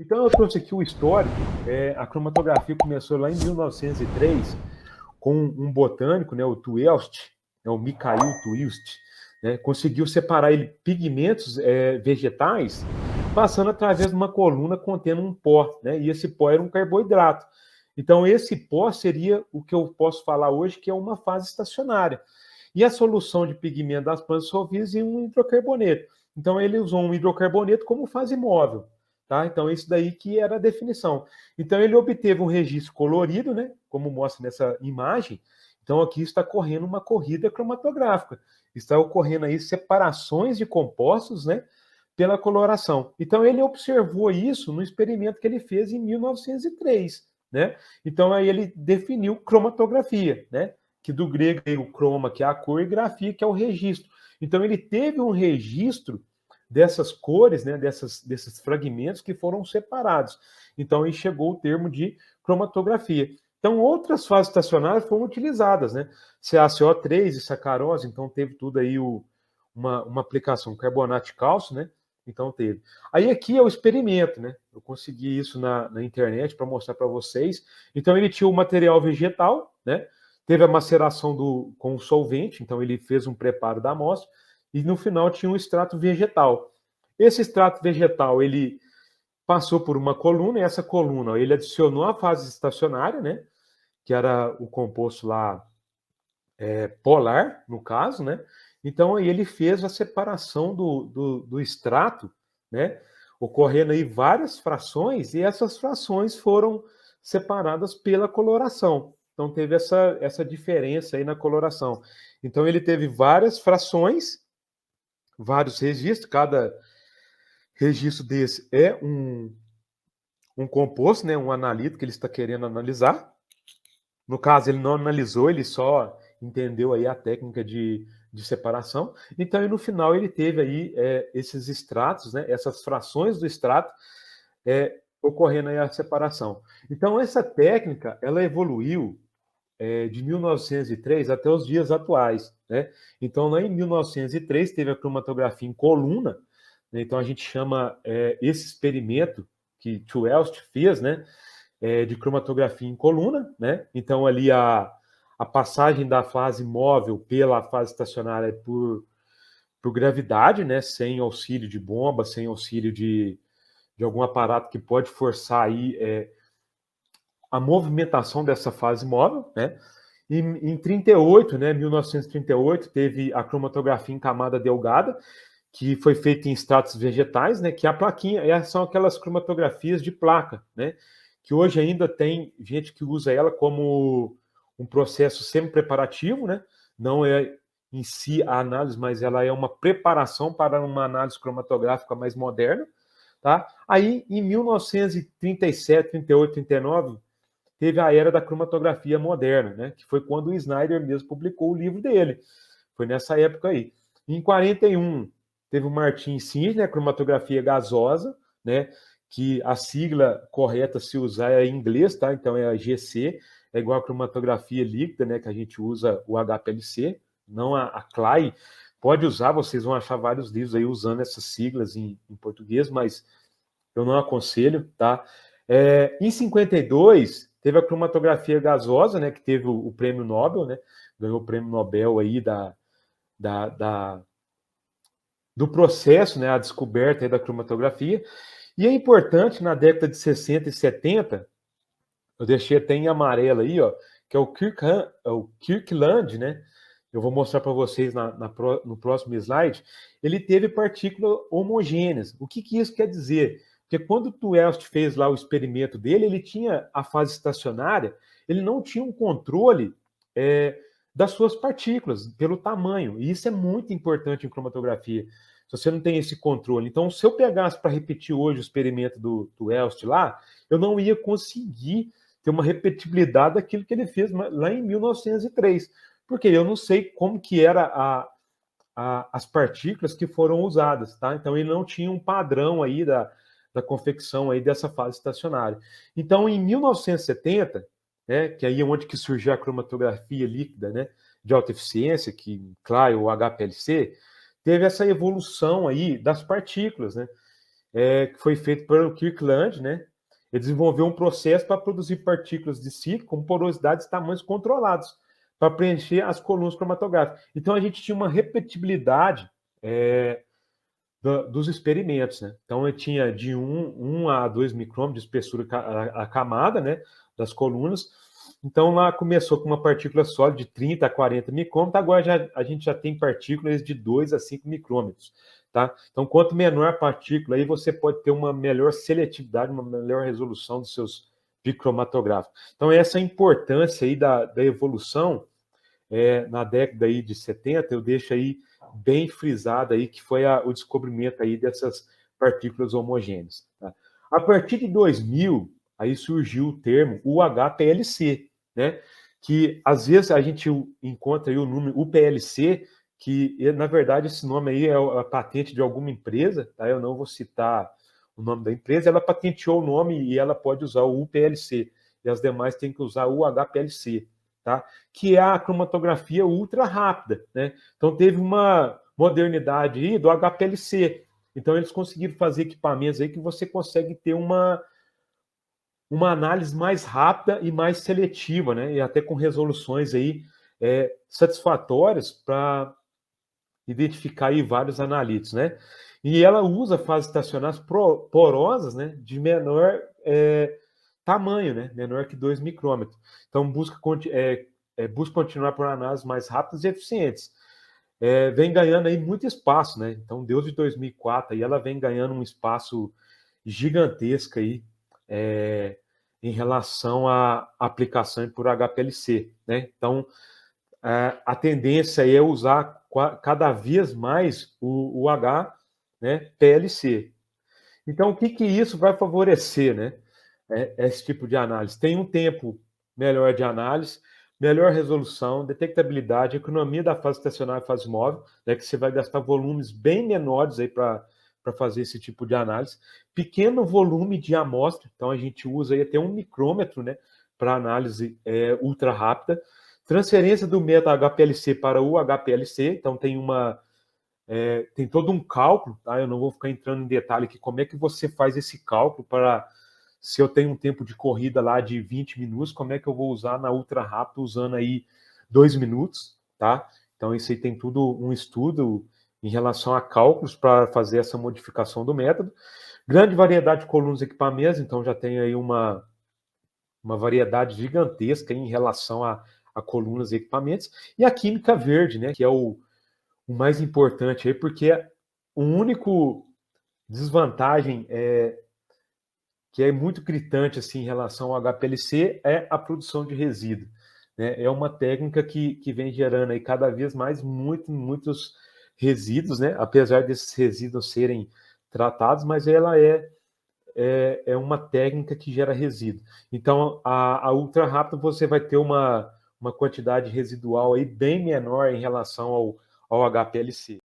Então eu trouxe aqui o histórico. A cromatografia começou lá em 1903 com um botânico, né, o Twelst, o Mikhail Twist, né, conseguiu separar pigmentos vegetais passando através de uma coluna contendo um pó, né, e esse pó era um carboidrato. Então esse pó seria o que eu posso falar hoje que é uma fase estacionária. E a solução de pigmento das plantas dissolvidas em um hidrocarboneto. Então ele usou um hidrocarboneto como fase móvel. Tá? Então, isso daí que era a definição. Então, ele obteve um registro colorido, né? Como mostra nessa imagem. Então, aqui está correndo uma corrida cromatográfica. Está ocorrendo aí separações de compostos, né? Pela coloração. Então, ele observou isso no experimento que ele fez em 1903, né? Então, aí ele definiu cromatografia, né? Que do grego é o croma, que é a cor, e grafia, que é o registro. Então, ele teve um registro dessas cores, né, desses fragmentos que foram separados. Então, aí chegou o termo de cromatografia. Então, outras fases estacionárias foram utilizadas, né? CaCO3 e sacarose, então teve tudo aí uma aplicação, carbonato de cálcio, né? Então teve. Aí aqui é o experimento, né? Eu consegui isso na internet para mostrar para vocês. Então ele tinha o material vegetal, né? Teve a maceração com o solvente, então ele fez um preparo da amostra, e no final tinha um extrato vegetal. Esse extrato vegetal, ele passou por uma coluna, e essa coluna ele adicionou a fase estacionária, né? Que era o composto lá polar, no caso, né? Então aí ele fez a separação do extrato, né? Ocorrendo aí várias frações, e essas frações foram separadas pela coloração. Então teve essa diferença aí na coloração. Então ele teve várias frações, vários registros, cada registro desse é um composto, né, um analito que ele está querendo analisar. No caso, ele não analisou, ele só entendeu aí a técnica de separação. Então, no final, ele teve aí esses extratos, né, essas frações do extrato, ocorrendo aí a separação. Então, essa técnica, ela evoluiu de 1903 até os dias atuais, né? Então, lá em 1903, teve a cromatografia em coluna, né? Então, a gente chama esse experimento que Twelst fez, né? De cromatografia em coluna, né? Então, ali a passagem da fase móvel pela fase estacionária é por gravidade, né? Sem auxílio de bomba, sem auxílio de algum aparato que pode forçar aí a movimentação dessa fase móvel, né? Em 38, né, 1938, teve a cromatografia em camada delgada, que foi feita em extratos vegetais, né, que a plaquinha, são aquelas cromatografias de placa, né, que hoje ainda tem gente que usa ela como um processo semi-preparativo, né, não é em si a análise, mas ela é uma preparação para uma análise cromatográfica mais moderna, tá? Aí, em 1937, 38, 39, teve a era da cromatografia moderna, né? Que foi quando o Snyder mesmo publicou o livro dele. Foi nessa época aí. Em 41, teve o Martin Singer, né? Cromatografia gasosa, né? Que a sigla correta se usar é em inglês, tá? Então é a GC, é igual a cromatografia líquida, né? Que a gente usa o HPLC, não a CLAI. Pode usar, vocês vão achar vários livros aí usando essas siglas em português, mas eu não aconselho, tá? Em 52, teve a cromatografia gasosa, né, que teve o prêmio Nobel, né, ganhou o prêmio Nobel aí da, da, do processo, né, a descoberta aí da cromatografia. E é importante, na década de 60 e 70, eu deixei até em amarelo aí, ó, que é o Kirkland, né, eu vou mostrar para vocês no próximo slide, ele teve partículas homogêneas. O que isso quer dizer? Porque quando o Twelst fez lá o experimento dele, ele tinha a fase estacionária, ele não tinha um controle das suas partículas, pelo tamanho. E isso é muito importante em cromatografia. Se você não tem esse controle. Então, se eu pegasse para repetir hoje o experimento do Twelst lá, eu não ia conseguir ter uma repetibilidade daquilo que ele fez lá em 1903 porque eu não sei como que era as partículas que foram usadas, tá? Então ele não tinha um padrão aí da confecção aí dessa fase estacionária. Então em 1970, né, que aí é onde que surgiu a cromatografia líquida, né, de alta eficiência, que claro, o HPLC, teve essa evolução aí das partículas, né? que foi feito pelo Kirkland, né? Ele desenvolveu um processo para produzir partículas de sílica com porosidades e tamanhos controlados, para preencher as colunas cromatográficas. Então a gente tinha uma repetibilidade dos experimentos, né? Então eu tinha de 1 a 2 micrômetros de espessura a camada, né, das colunas. Então lá começou com uma partícula sólida de 30 a 40 micrômetros, agora a gente já tem partículas de 2 a 5 micrômetros. Tá? Então, quanto menor a partícula, aí você pode ter uma melhor seletividade, uma melhor resolução dos seus bicromatográficos. Então, essa é a importância aí da evolução na década aí de 70, eu deixo aí bem frisado aí que foi o descobrimento aí dessas partículas homogêneas. Tá? A partir de 2000, aí surgiu o termo UHPLC, né? Que às vezes a gente encontra aí o número UPLC, que na verdade esse nome aí é a patente de alguma empresa, tá? Eu não vou citar o nome da empresa, ela patenteou o nome e ela pode usar o UPLC, e as demais têm que usar o UHPLC, tá? Que é a cromatografia ultra rápida, né? Então teve uma modernidade aí do HPLC. Então eles conseguiram fazer equipamentos aí que você consegue ter uma análise mais rápida e mais seletiva, né? E até com resoluções aí satisfatórias para identificar aí vários analíticos, né? E ela usa fases estacionárias porosas, né? De menor tamanho, né? Menor que 2 micrômetros. Então busca continuar por análises mais rápidas e eficientes. Vem ganhando aí muito espaço, né? Então, desde 2004, aí ela vem ganhando um espaço gigantesco aí em relação à aplicação por HPLC, né? Então, a tendência é usar cada vez mais o H, né, PLC. Então, o que isso vai favorecer, né? Esse tipo de análise. Tem um tempo melhor de análise, melhor resolução, detectabilidade, economia da fase estacionária e fase móvel, né, que você vai gastar volumes bem menores aí para fazer esse tipo de análise. Pequeno volume de amostra, então a gente usa aí até 1 micrômetro, né, para análise ultra rápida. Transferência do método HPLC para o HPLC, então tem todo um cálculo, tá? Eu não vou ficar entrando em detalhe aqui como é que você faz esse cálculo para, se eu tenho um tempo de corrida lá de 20 minutos, como é que eu vou usar na ultra rápido usando aí 2 minutos, tá? Então isso aí tem tudo um estudo em relação a cálculos para fazer essa modificação do método. Grande variedade de colunas e equipamentos, então já tem aí uma variedade gigantesca em relação a colunas e equipamentos. E a química verde, né, que é o mais importante aí, porque o único desvantagem que é muito gritante assim, em relação ao HPLC é a produção de resíduo, né? É uma técnica que vem gerando aí cada vez mais muitos resíduos, né? Apesar desses resíduos serem tratados, mas ela é uma técnica que gera resíduo. Então, a ultra rápida você vai ter uma quantidade residual aí bem menor em relação ao HPLC.